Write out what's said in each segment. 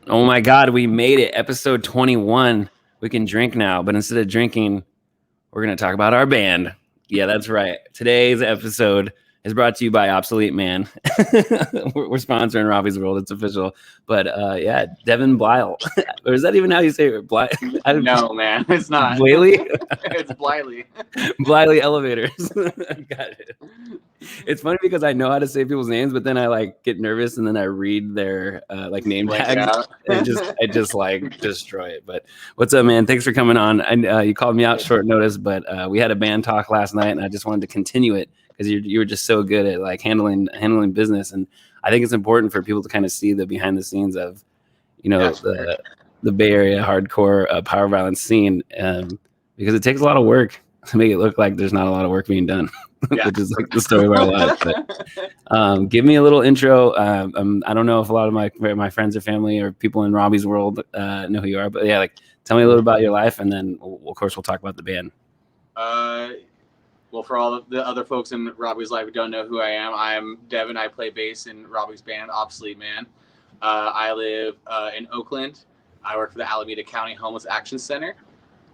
Oh my God, we made it. Episode 21. We can drink now, but instead of drinking, we're going to talk about our band. Yeah, that's right. Today's episode is brought to you by Obsolete Man. We're sponsoring Robby's World. It's official. But yeah, Devan Bleyle. Or is that even how you say it? No, man, it's not. Bleyle? It's Bleyle. Bleyle Elevators. Got it. It's funny because I know how to say people's names, but then I like get nervous and then I read their like name tags and I just like destroy it. But what's up, man? Thanks for coming on. You called me out short notice, but we had a band talk last night and I just wanted to continue it because you were just so good at like handling business. And I think it's important for people to kind of see the behind the scenes of, the Bay Area hardcore power violence scene because it takes a lot of work to make it look like there's not a lot of work being done, which is like the story of our life. But give me a little intro. I don't know if a lot of my friends or family or people in Robby's world know who you are, but yeah, like tell me a little about your life, and then of course we'll talk about the band. Well, for all of the other folks in Robby's life who don't know who I am Devin. I play bass in Robby's band, Obsolete Man. I live in Oakland. I work for the Alameda County Homeless Action Center.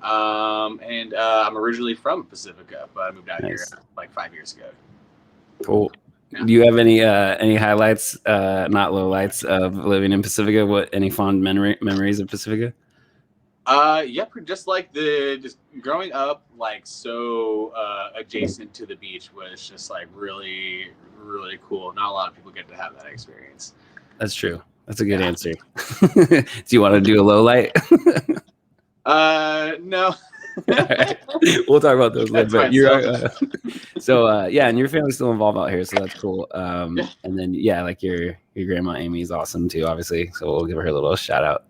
And I'm originally from Pacifica, but I moved out here like 5 years ago. Cool. Yeah. Do you have any highlights, not lowlights, of living in Pacifica? Any fond memories of Pacifica? Just like just growing up, like so adjacent to the beach was just like really, really cool. Not a lot of people get to have that experience. That's true. That's a good answer. Do you want to do a low light? No. Right. We'll talk about those later. But and your family's still involved out here, so that's cool. And then like your grandma Amy is awesome too, obviously. So we'll give her a little shout out.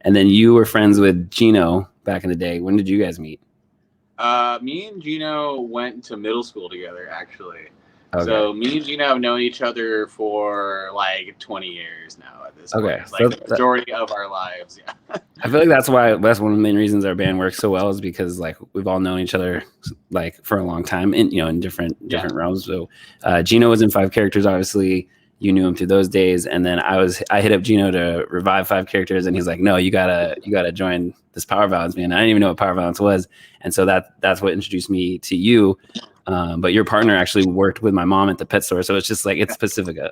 And then you were friends with Gino back in the day. When did you guys meet? Me and Gino went to middle school together, actually. Okay. So me and Gino have known each other for like 20 years now at this point. Like the majority of our lives, I feel like that's one of the main reasons our band works so well is because like we've all known each other like for a long time in different realms. So Gino was in 5 Characters, obviously. You knew him through those days, and then I hit up Gino to revive 5 Characters, and he's like, "No, you gotta join this power violence band." I didn't even know what power violence was, and so that's what introduced me to you. But your partner actually worked with my mom at the pet store, so it's just like it's Pacifica.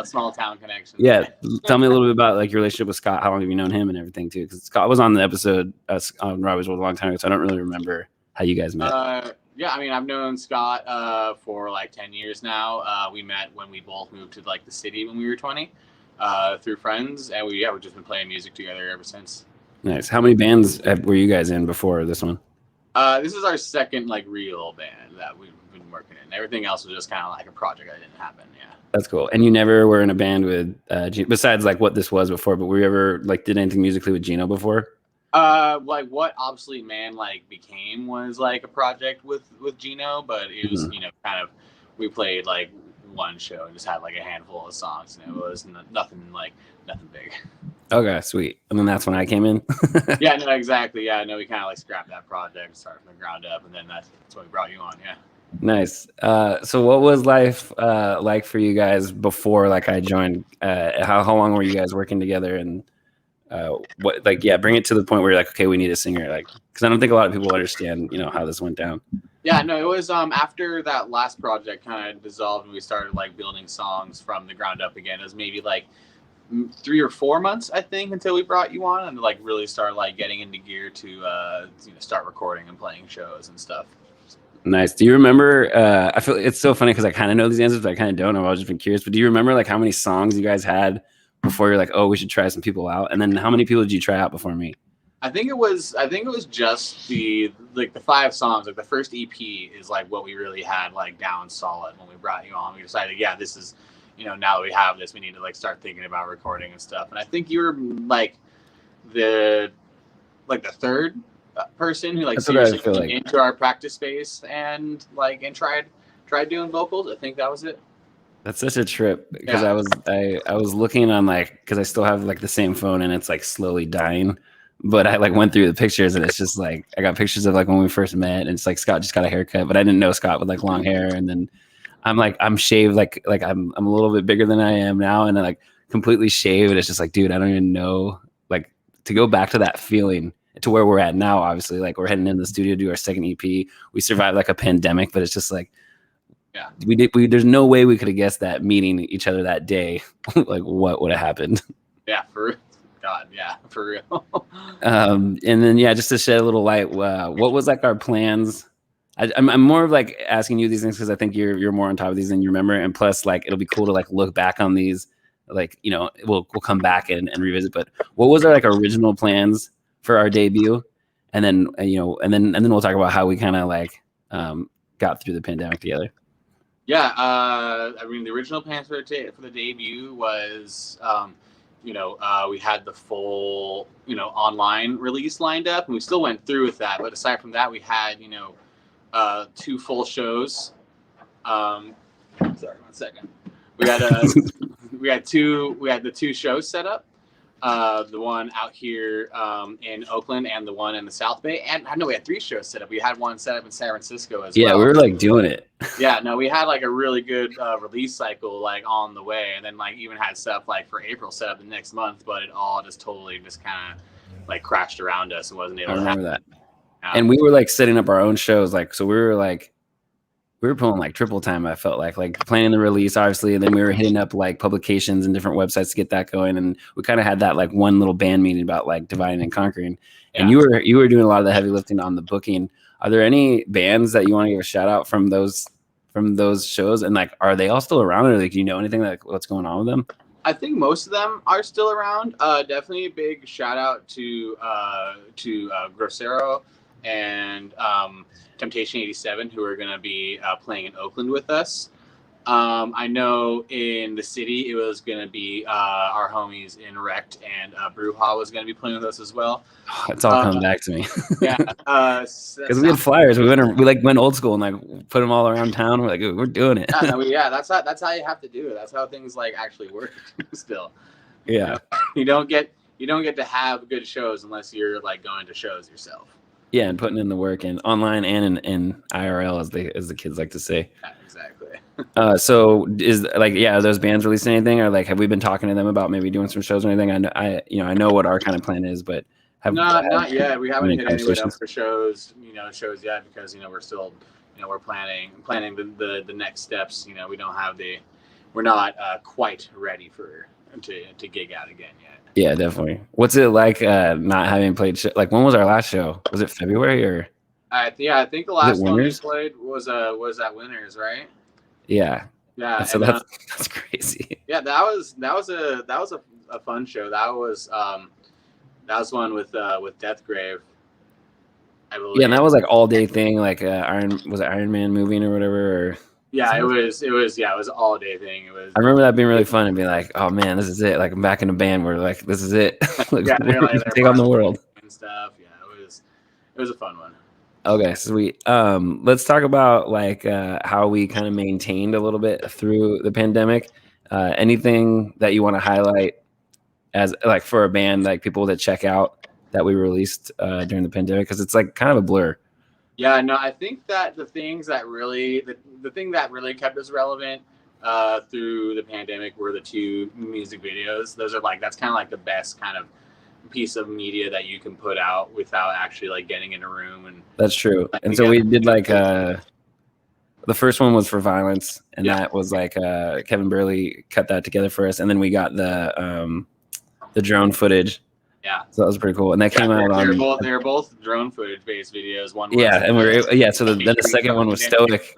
Small town connection. Yeah, tell me a little bit about like your relationship with Scott. How long have you known him and everything too? Because Scott was on the episode on Robby's World a long time ago, so I don't really remember how you guys met. I've known Scott for like 10 years now. We met when we both moved to like the city when we were 20 through friends, and we've just been playing music together ever since. Nice. How many bands were you guys in before this one? This is our second like real band that we've been working in. Everything else was just kind of like a project that didn't happen. Yeah. That's cool. And you never were in a band with besides like what this was before, but were you ever like did anything musically with Gino before? Like what Obsolete Man like became was like a project with Gino, but it was kind of we played like one show and just had like a handful of songs, and it was nothing big. Okay, sweet. And then that's when I came in. Yeah, no, exactly. Yeah, no, we kind of like scrapped that project, started from the ground up, and then that's when we brought you on. Yeah. Nice. So what was life like for you guys before like I joined? How long were you guys working together, and bring it to the point where you're like, okay, we need a singer, like, because I don't think a lot of people understand, how this went down. Yeah, no, it was after that last project kind of dissolved and we started like building songs from the ground up again. It was maybe like 3 or 4 months, I think, until we brought you on and like really start like getting into gear to start recording and playing shows and stuff. Nice. Do you remember? I feel it's so funny because I kind of know these answers, but I kind of don't. I've always just been curious. But do you remember like how many songs you guys had before you're like, oh, we should try some people out? And then how many people did you try out before me? I think it was just the 5 songs. Like the first EP is like what we really had like down solid when we brought you on. We decided, this is, now that we have this, we need to like start thinking about recording and stuff. And I think you were like the third person who like seriously came into our practice space and tried doing vocals. I think that was it. That's such a trip because I was looking on like because I still have like the same phone and it's like slowly dying, but I like went through the pictures and it's just like I got pictures of like when we first met and it's like Scott just got a haircut, but I didn't know Scott with like long hair, and then I'm shaved like I'm a little bit bigger than I am now, and then like completely shaved. It's just like, dude, I don't even know, like, to go back to that feeling to where we're at now. Obviously, like, we're heading in the studio to do our second EP. We survived like a pandemic, but it's just like, yeah, there's no way we could have guessed that meeting each other that day, like what would have happened. Yeah, for God, yeah, for real. And then just to shed a little light, what was like our plans? I'm more of like asking you these things because I think you're more on top of these than you remember, and plus like it'll be cool to like look back on these, like, you know, we'll come back and revisit. But what was our like original plans for our debut, and then and then we'll talk about how we kind of like got through the pandemic together. Yeah, I mean, the original plans for the debut was, we had the full, online release lined up, and we still went through with that. But aside from that, we had, 2 full shows. Sorry, 1 second. We had the 2 shows set up. The one out here in Oakland and the one in the South Bay. And I know we had 3 shows set up. We had one set up in San Francisco as well. Yeah, we were like doing it. Yeah, no, we had like a really good release cycle like on the way, and then like even had stuff like for April set up the next month, but it all just totally just kind of like crashed around us and wasn't able to happen. That. And we were like setting up our own shows, like, so we were pulling like triple time. I felt like planning the release, obviously, and then we were hitting up like publications and different websites to get that going. And we kind of had that like one little band meeting about like dividing and conquering. And you were doing a lot of the heavy lifting on the booking. Are there any bands that you want to give a shout out from those shows? And like, are they all still around, or like, do you know anything like what's going on with them? I think most of them are still around. Definitely a big shout out to Grosero and Temptation 87, who are going to be playing in Oakland with us. I know in the city it was going to be our homies in Wrecked, and Brewha was going to be playing with us as well. It's all coming back to me. Yeah, because we had flyers. We went old school and like put them all around town. We're like, we're doing it. That's how you have to do it. That's how things like actually work. Still, yeah, you don't get to have good shows unless you're like going to shows yourself. Yeah, and putting in the work and online and in IRL, as the kids like to say. Yeah, exactly. So is like, are those bands releasing anything, or like have we been talking to them about maybe doing some shows or anything? I know what our kind of plan is, but not yet. We haven't hit anyone else for shows yet because we're still we're planning the next steps. We're not quite ready to gig out again yet. Yeah, definitely. What's it like not having played like, when was our last show? Was it February or? I think the last one we played was at Winners, right? Yeah. Yeah. So that's crazy. Yeah, that was a fun show. That was one with Deathgrave, I believe. Yeah, and that was like all day thing, like Iron Man moving or whatever. Or... Yeah, it was all day thing. I remember that being really fun and being like, oh man, this is it. Like, I'm back in a band where like, this is it. Like, they're take on the world and stuff. Yeah, it was a fun one. Okay, sweet. Let's talk about like how we kind of maintained a little bit through the pandemic. Anything that you want to highlight as like for a band, like people that check out that we released during the pandemic, because it's like kind of a blur. Yeah, no, I think that the thing that really kept us relevant through the pandemic were the 2 music videos. That's kind of like the best kind of piece of media that you can put out without actually like getting in a room. And that's true. And so we did like the first one was for Violence, and that was like Kevin Bleyle cut that together for us, and then we got the drone footage. Yeah, so that was pretty cool, and that came out on. They were both drone footage based videos. One, so then the second one was Stoic.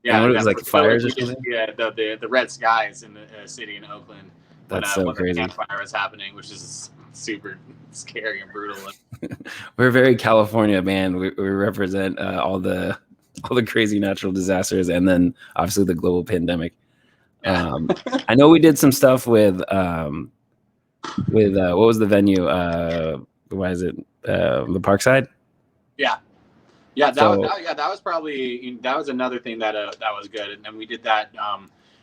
Yeah, it was like fires or something. Yeah, the red skies in the city in Oakland. That's so crazy. The campfire was happening, which is super scary and brutal. We're a very California band. We represent all the crazy natural disasters, and then obviously the global pandemic. I know we did some stuff with what was the venue? Why is it the Parkside? Yeah. That was probably another thing that was good, and then we did that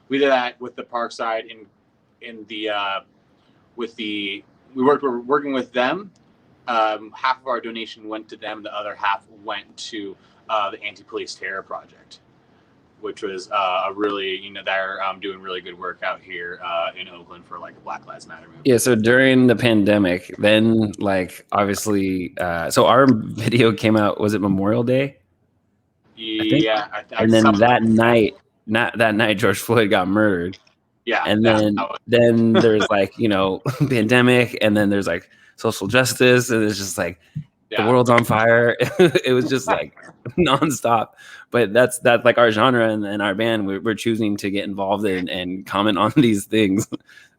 with the Parkside we were working with them. Half of our donation went to them, the other half went to the Anti-Police Terror Project. which was a really, they're doing really good work out here in Oakland for like a Black Lives Matter movement. Yeah, so during the pandemic, then like obviously, so our video came out, was it Memorial Day? Yeah, and then that night, George Floyd got murdered. Yeah, and then there's like pandemic, and then there's like social justice, and it's just like the world's on fire. It was just like nonstop. But that's like our genre and our band. We're choosing to get involved in and comment on these things.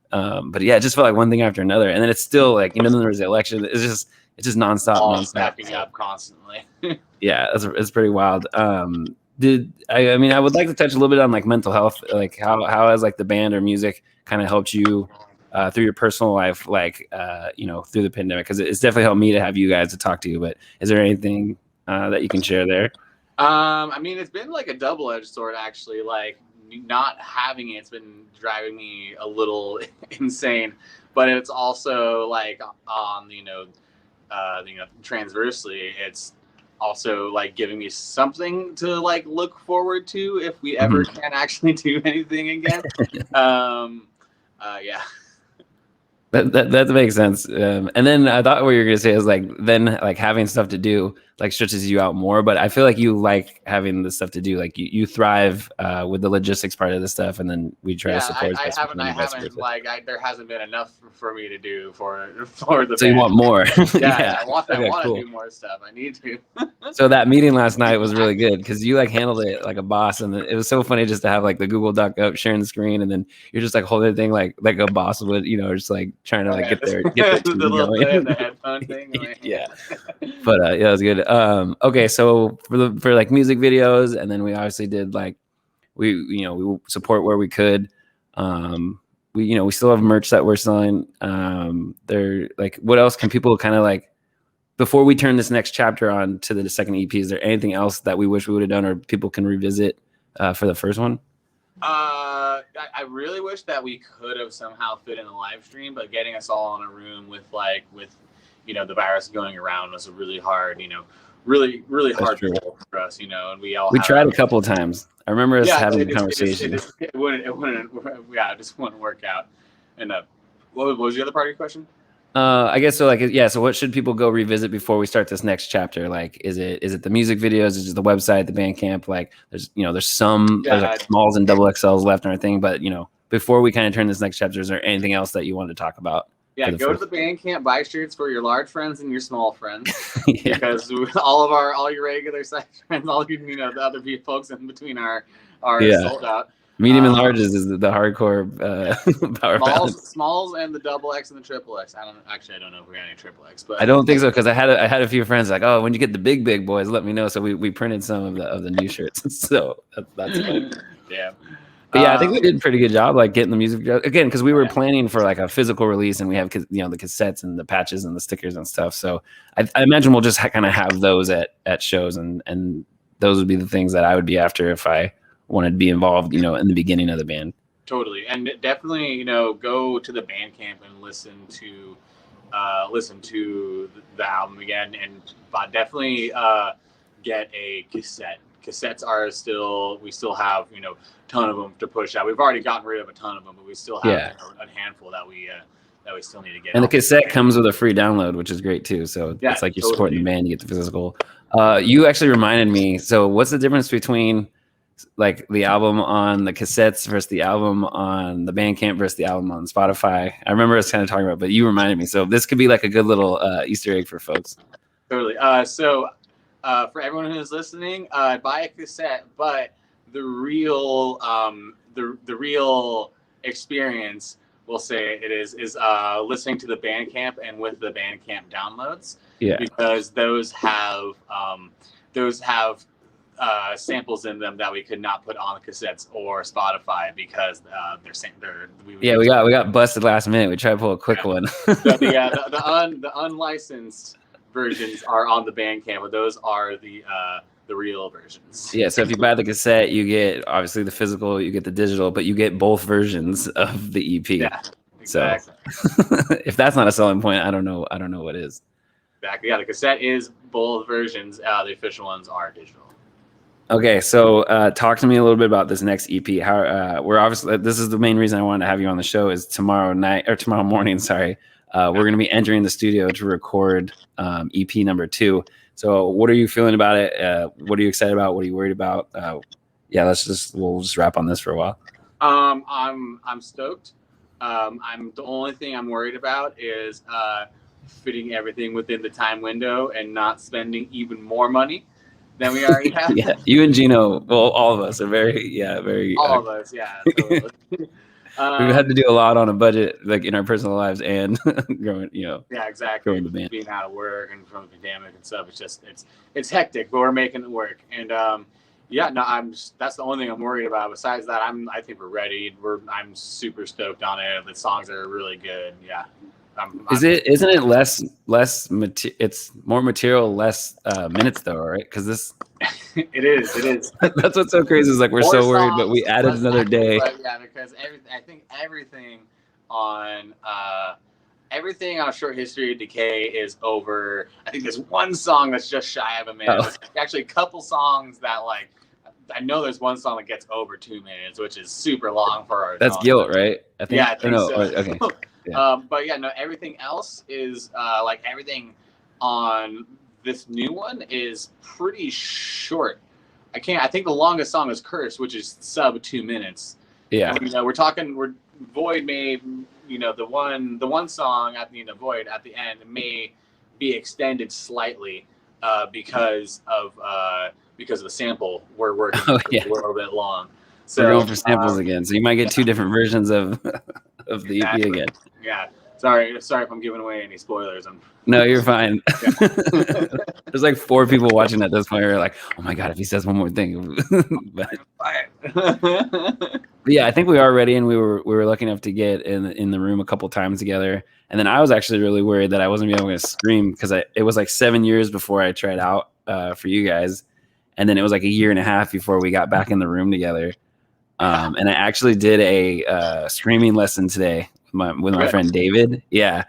But yeah, it just felt like one thing after another, and then it's still like then there was the election. It's just nonstop, all stacking up constantly. Yeah, it's pretty wild. I mean, I would like to touch a little bit on like mental health, like how has like the band or music kind of helped you through your personal life, like through the pandemic, because it's definitely helped me to have you guys to talk to. But is there anything that you can share there? I mean, it's been like a double-edged sword, actually. Like, not having it's been driving me a little insane, but it's also like on transversely, it's also like giving me something to like look forward to if we ever can actually do anything again. Yeah. That makes sense. And then I thought what you were gonna say is like then like having stuff to do like stretches you out more. But I feel like you like having the stuff to do. Like you thrive with the logistics part of the stuff, and then we try to support. I haven't like there hasn't been enough for me to do for the. So you want more? Yeah. I want to do more stuff. I need to. So that meeting last night was really good because you like handled it like a boss, and it was so funny just to have like the Google Doc up, sharing the screen, and then you're just like holding the thing like a boss would, just like trying to like get there the headphone thing. Yeah. But yeah, it was good. Okay, so for like music videos, and then we obviously did like we support where we could. We still have merch that we're selling. They're like, what else can people kind of like before we turn this next chapter on to the second EP? Is there anything else that we wish we would have done or people can revisit for the first one? I really wish that we could have somehow fit in the live stream, but getting us all in a room with the virus going around was a really hard, really hard for us, and we tried a couple of times. I remember us having a conversation. It just wouldn't work out. And what was the other part of your question? I guess so. Like, yeah. So, what should people go revisit before we start this next chapter? Like, is it the music videos? Is it the website, the Bandcamp? Like, there's some there's like smalls and double XLs left and everything. But before we kind of turn this next chapter, is there anything else that you want to talk about? Yeah, go to the Bandcamp, buy shirts for your large friends and your small friends, because all your regular size friends, all the other folks in between are sold out. Medium and large is the hardcore power smalls and the double X and the triple X. I don't know if we got any triple X, but I don't think so, because I had a few friends like, oh, when you get the big boys, let me know. So we printed some of the new shirts. So that's fun. Yeah. But yeah, I think we did a pretty good job, like getting the music again, because we were planning for like a physical release, and we have the cassettes and the patches and the stickers and stuff. So I imagine we'll just kind of have those at shows, and those would be the things that I would be after if I wanted to be involved, in the beginning of the band. Totally, and definitely, go to the Bandcamp and listen to the album again, and definitely get a cassette. Cassettes we still have a ton of them to push out. We've already gotten rid of a ton of them, but we still have a handful that we still need to get. And the cassette comes with a free download, which is great too. So it's like you're supporting the band, you get the physical. You actually reminded me. So what's the difference between like the album on the cassettes versus the album on the Bandcamp versus the album on Spotify? I remember us kind of talking about, but you reminded me. So this could be like a good little Easter egg for folks. Totally. For everyone who's listening, buy a cassette, but the real experience, we'll say it is listening to the Bandcamp and with the Bandcamp downloads. Yeah. Because those have samples in them that we could not put on the cassettes or Spotify because we got busted last minute. We tried to pull a quick one. The unlicensed versions are on the Bandcamp, but those are the real versions. Yeah, so if you buy the cassette, you get obviously the physical, you get the digital, but you get both versions of the EP. Yeah, exactly. So if that's not a selling point, I don't know what is. Exactly. Yeah, the cassette is both versions. The official ones are digital. Okay, so talk to me a little bit about this next EP. How we're obviously, this is the main reason I wanted to have you on the show, is tomorrow morning. Sorry, we're going to be entering the studio to record EP number 2. So what are you feeling about it? What are you excited about? What are you worried about? Yeah, we'll just wrap on this for a while. I'm stoked. The only thing I'm worried about is fitting everything within the time window and not spending even more money than we already have. Yeah, you and Gino, well, all of us are very. All of us, yeah. Totally. We've had to do a lot on a budget, like in our personal lives and growing, Yeah, exactly. growing the band. Being out of work and from the pandemic and stuff, it's hectic, but we're making it work. And yeah, no, that's the only thing I'm worried about. Besides that, I think we're ready. I'm super stoked on it. The songs are really good. Yeah. Isn't it less it's more material, less minutes though, right? Because this it is. That's what's so crazy, is like we're more so worried, but we added another day. But yeah, because I think everything on Short History of Decay is over. I think there's one song that's just shy of a minute. There's actually a couple songs that, like, I know there's one song that gets over 2 minutes, which is super long for our That's song. Guilt, right? I think so. Okay. Yeah. But yeah, no, everything else is like everything on this new one is pretty short. I think the longest song is Curse, which is sub 2 minutes. Yeah. And, Void may, the one song at the end of Void at the end may be extended slightly because of the sample we're working a little bit long. So we're going for samples again. So you might get 2 different versions of the EP again. Yeah. Sorry if I'm giving away any spoilers. No, you're fine. There's like 4 people watching at this point who are like, oh my God, if he says one more thing. but yeah, I think we are ready, and we were lucky enough to get in the room a couple times together. And then I was actually really worried that I wasn't able to scream, because it was like 7 years before I tried out for you guys. And then it was like a year and a half before we got back in the room together. And I actually did a screaming lesson today with my friend David. Yeah.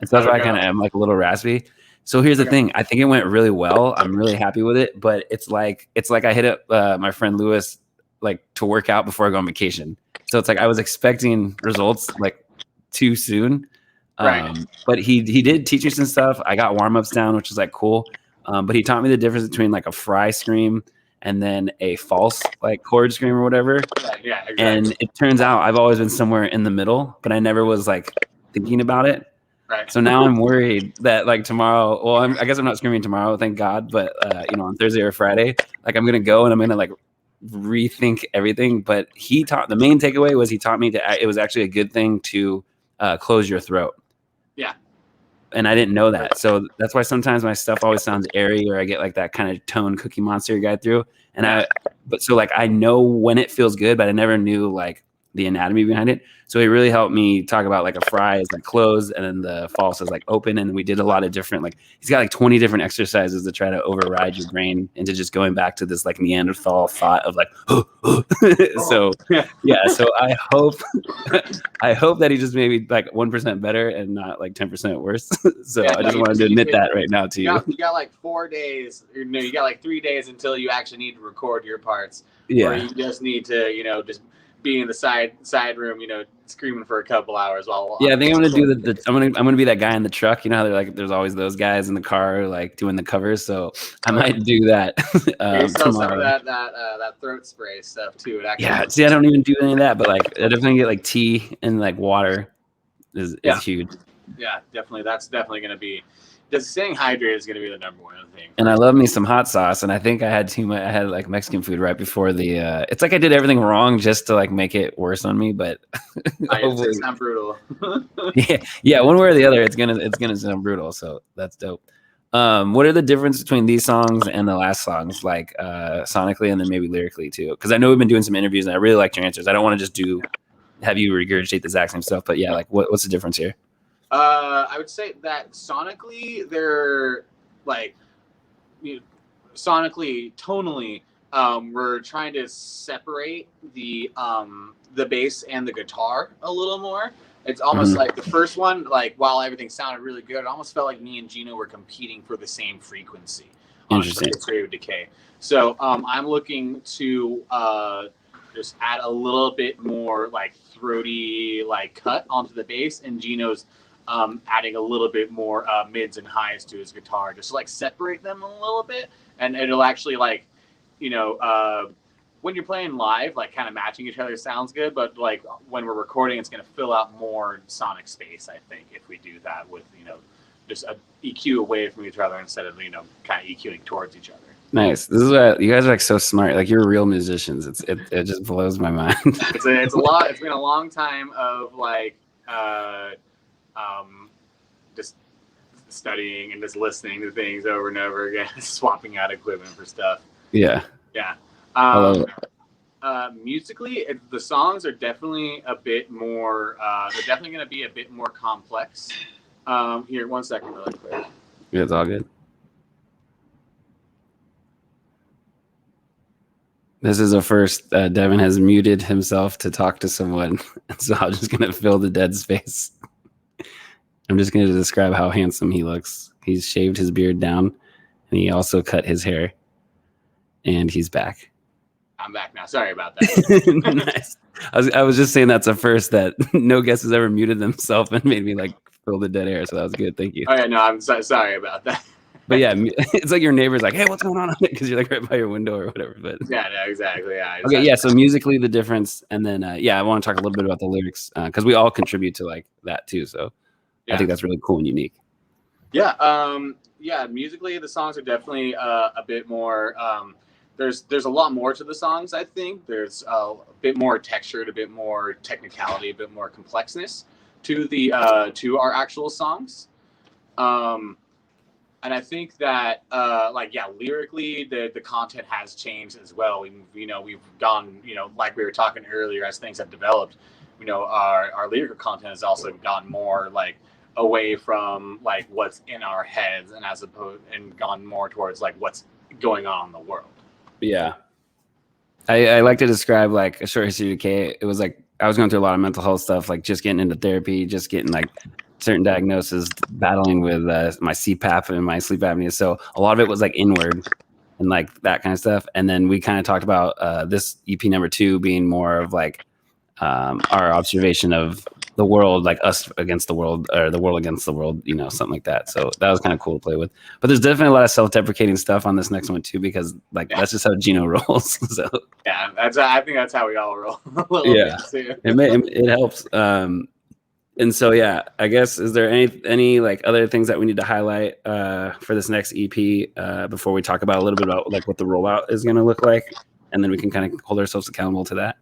And so that's why I kind of am like a little raspy. So here's the thing. I think it went really well. I'm really happy with it, but it's like I hit up my friend Lewis, like, to work out before I go on vacation. So it's like I was expecting results like too soon. But he did teach me some stuff. I got warm-ups down, which is like cool. But he taught me the difference between like a fry scream and then a false like chord scream or whatever. Yeah, exactly. And it turns out I've always been somewhere in the middle, but I never was like thinking about it. Right. So now I'm worried that like tomorrow, well, I guess I'm not screaming tomorrow, thank God. But on Thursday or Friday, like I'm going to go and I'm going to like rethink everything. But the main takeaway was he taught me it was actually a good thing to close your throat. Yeah. And I didn't know that. So that's why sometimes my stuff always sounds airy, or I get like that kind of tone Cookie Monster guy through. And I know when it feels good, but I never knew like the anatomy behind it. So he really helped me talk about like a fry is like closed and then the false is like open. And we did a lot of different, like he's got like 20 different exercises to try to override your brain into just going back to this like Neanderthal thought of like, so yeah. So I hope that he just maybe like 1% better and not like 10% worse. So I just wanted to admit that right now to you. You got like 4 days, you got like 3 days until you actually need to record your parts. Yeah. Or you just need to, just be in the side room, screaming for a couple hours while. Yeah, I think I'm gonna do I'm gonna be that guy in the truck. You know how they're like, there's always those guys in the car like doing the covers. So I might do that. Some of that throat spray stuff too. Yeah, see, I don't even do any of that, but like I definitely get like tea and like water is huge. Yeah, definitely. That's definitely gonna be. Just staying hydrated is going to be the number one thing. And I love me some hot sauce. And I think I had too much. I had like Mexican food right before the. It's like I did everything wrong just to like make it worse on me. But it's not brutal. yeah. One way or the other, it's gonna sound brutal. So that's dope. What are the differences between these songs and the last songs, like sonically and then maybe lyrically too? Because I know we've been doing some interviews and I really liked your answers. I don't want to just have you regurgitate the exact same stuff. But yeah, like what's the difference here? I would say that sonically, they're like, sonically, tonally, we're trying to separate the bass and the guitar a little more. It's almost like the first one, like while everything sounded really good, it almost felt like me and Gino were competing for the same frequency. Interesting. History of Decay. So I'm looking to just add a little bit more like throaty like cut onto the bass, and Gino's adding a little bit more mids and highs to his guitar, just to like separate them a little bit, and it'll actually like, you know, when you're playing live, like kind of matching each other sounds good, but like when we're recording, it's going to fill out more sonic space, I think, if we do that with, you know, just a EQ away from each other instead of, you know, kind of EQing towards each other. Nice. This is what you guys are like so smart. Like you're real musicians. It just blows my mind. It's a lot. It's been a long time of like just studying and just listening to things over and over again, swapping out equipment for stuff. Yeah. Yeah. I love it. Musically, the songs are definitely a bit more. They're definitely going to be a bit more complex. Here, 1 second, really quick. Yeah, it's all good. This is a first. Devan has muted himself to talk to someone, so I'm just gonna fill the dead space. I'm just gonna describe how handsome he looks. He's shaved his beard down, and he also cut his hair, and he's back. I'm back now. Sorry about that. Nice. I was just saying that's a first that no guest has ever muted themselves and made me like fill the dead air. So that was good. Thank you. Oh yeah, no, I'm sorry about that. But yeah, it's like your neighbor's like, hey, what's going on? Because you're like right by your window or whatever. But yeah, no, exactly. Yeah. Okay, yeah. So musically, the difference, and then yeah, I want to talk a little bit about the lyrics because we all contribute to like that too. So yeah. I think that's really cool and unique. Yeah. Yeah. Musically, the songs are definitely a bit more. There's a lot more to the songs. I think there's a bit more texture, a bit more technicality, a bit more complexness to the to our actual songs. And I think that, like, yeah, lyrically, the content has changed as well. We've gone, like we were talking earlier, as things have developed, our lyrical content has also gotten more like away from like what's in our heads and gone more towards like what's going on in the world. Yeah. I like to describe like a short history of decay. It was like I was going through a lot of mental health stuff, like just getting into therapy, just getting like certain diagnosis, battling with my CPAP and my sleep apnea. So a lot of it was like inward and like that kind of stuff. And then we kind of talked about this EP number 2 being more of like our observation of the world, like us against the world, or the world against the world, something like that. So that was kind of cool to play with. But there's definitely a lot of self-deprecating stuff on this next one too, because like that's just how Gino rolls. So yeah, I think that's how we all roll. Yeah, it helps. And so yeah, I guess is there any like other things that we need to highlight for this next EP before we talk about a little bit about like what the rollout is going to look like, and then we can kind of hold ourselves accountable to that.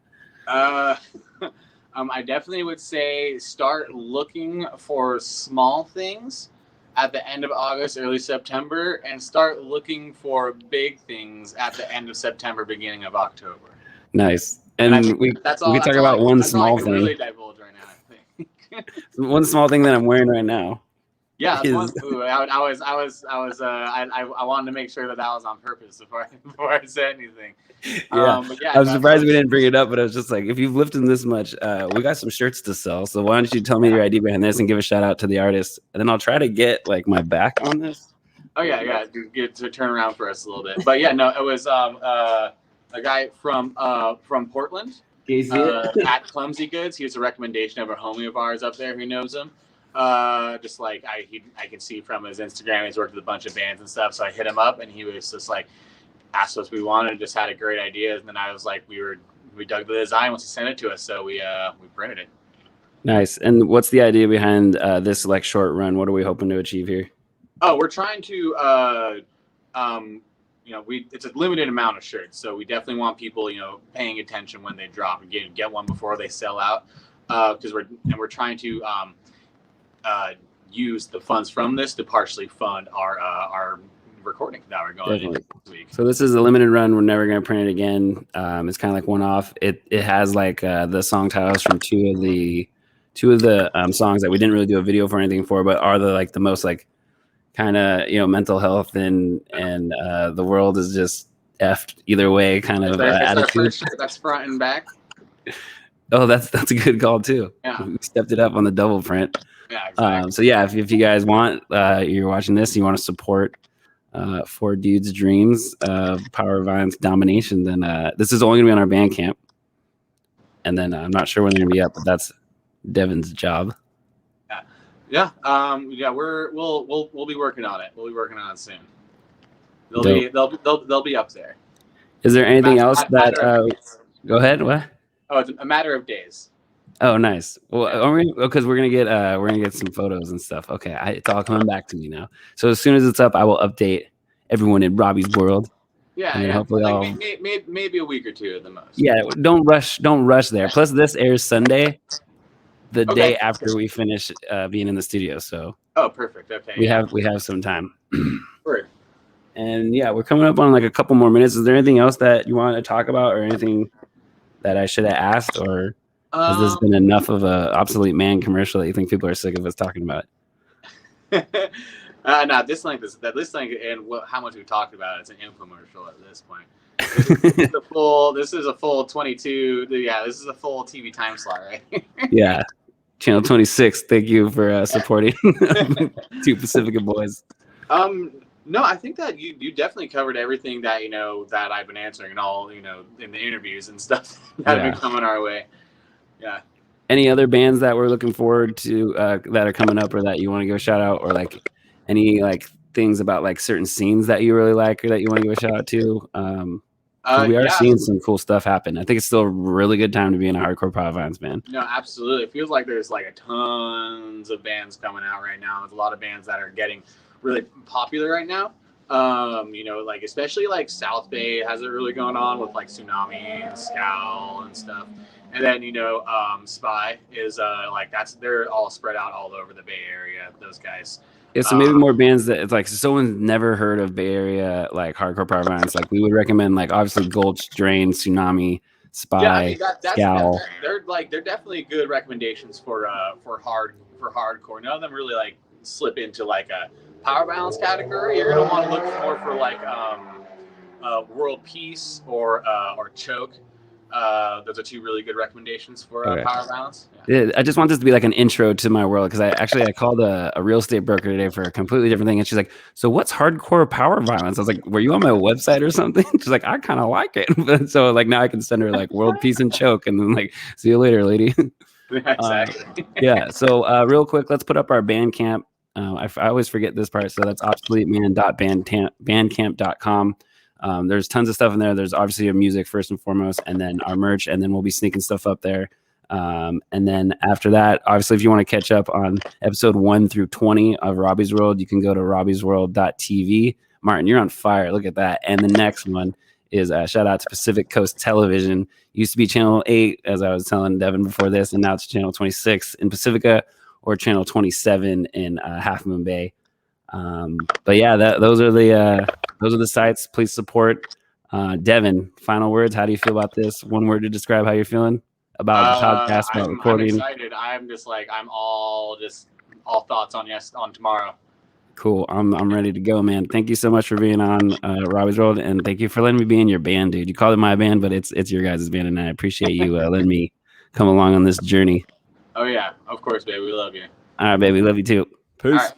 I definitely would say start looking for small things at the end of August, early September, and start looking for big things at the end of September, beginning of October. Nice. And we talk about one small thing. Really divulge right now, I think. One small thing that I'm wearing right now. Yeah, I wanted to make sure that was on purpose before I said anything. Yeah, I was surprised we didn't bring it up, but I was just like, if you've lifted this much, we got some shirts to sell. So why don't you tell me your idea behind this and give a shout out to the artist, and then I'll try to get like my back on this. Oh yeah, get to turn around for us a little bit. But yeah, no, it was a guy from Portland at Clumsy Goods. He was a recommendation of a homie of ours up there who knows him. Just like I can see from his Instagram, he's worked with a bunch of bands and stuff. So I hit him up, and he was just like, asked us what we wanted, just had a great idea, and then I was like, we dug the design once he sent it to us, so we printed it. Nice. And what's the idea behind this like short run? What are we hoping to achieve here? Oh, we're trying to it's a limited amount of shirts, so we definitely want people paying attention when they drop and get one before they sell out, because we're trying to use the funds from this to partially fund our recording that we're going to this week. So this is a limited run. We're never going to print it again. It's kind of like one off. It has like the song titles from two of the songs that we didn't really do a video for anything for, but are the most like kind of mental health and the world is just effed either way kind of attitude. That's front and back. Oh, that's a good call too. Yeah, we stepped it up on the double print. Yeah, exactly. So yeah, if you guys want, you're watching this, you want to support Four Dudes Dreams of Power Violence Domination, then this is only gonna be on our Bandcamp. And then I'm not sure when they're gonna be up, but that's Devan's job. Yeah. We'll be working on it. We'll be working on it soon. They'll be up there. Is there anything else that go ahead? What? Oh, it's a matter of days. Oh, nice. Well, because we're gonna get some photos and stuff. Okay, it's all coming back to me now. So as soon as it's up, I will update everyone in Robby's world. Yeah, and hopefully maybe a week or two at the most. Yeah, don't rush there. Plus, this airs Sunday, the day after we finish being in the studio. So perfect. Okay, we have some time. Right. And yeah, we're coming up on like a couple more minutes. Is there anything else that you want to talk about, or anything that I should have asked, or has this been enough of a Obsolete Man commercial that you think people are sick of us talking about it? No, this thing, and how much we've talked about it's an infomercial at this point. This is a full 22. Yeah, this is a full TV time slot, right? Yeah, Channel 26. Thank you for supporting two Pacifica boys. No, I think that you definitely covered everything that that I've been answering and all in the interviews and stuff that have been coming our way. Yeah. Any other bands that we're looking forward to that are coming up, or that you want to give a shout out, or like any like things about like certain scenes that you really like or that you want to give a shout out to? We are seeing some cool stuff happen. I think it's still a really good time to be in a hardcore power violence band. No, absolutely. It feels like there's like a tons of bands coming out right now. There's a lot of bands that are getting really popular right now. Like especially like South Bay has it really going on with like Tsunami and Scowl and stuff. And then Spy is they're all spread out all over the Bay Area. Those guys. Yeah, so maybe more bands that it's like someone's never heard of Bay Area like hardcore power violence. Like we would recommend like obviously Gulch, Drain, Tsunami, Spy, Scowl. They're definitely good recommendations for hardcore. None of them really like slip into like a power violence category. You're gonna want to look more for like World Peace or Choke. Those are two really good recommendations for power violence. Yeah, I just want this to be like an intro to my world, because I called a real estate broker today for a completely different thing, and she's like, "So what's hardcore power violence?" I was like, "Were you on my website or something?" She's like, "I kind of like it." But so like now I can send her like World Peace and Choke, and then like, "See you later, lady." Exactly. Yeah. So real quick, let's put up our Bandcamp. I always forget this part, so that's obsoleteman.bandcamp.com. There's tons of stuff in there. There's obviously our music first and foremost, and then our merch, and then we'll be sneaking stuff up there. And then after that, obviously, if you want to catch up on episode 1 through 20 of Robby's World, you can go to robbysworld.tv. Martin, you're on fire. Look at that. And the next one is shout out to Pacific Coast Television. Used to be Channel 8, as I was telling Devan before this, and now it's Channel 26 in Pacifica, or Channel 27 in Half Moon Bay. But yeah, those are the sites. Please support. Devan, final words. How do you feel about this? One word to describe how you're feeling about the podcast, about recording. I'm excited. I'm just like, I'm all thoughts on tomorrow. Cool. I'm ready to go, man. Thank you so much for being on Robby's World, and thank you for letting me be in your band, dude. You called it my band, but it's your guys' band, and I appreciate you letting me come along on this journey. Oh yeah, of course, baby. We love you. All right, baby. Love you too. Peace.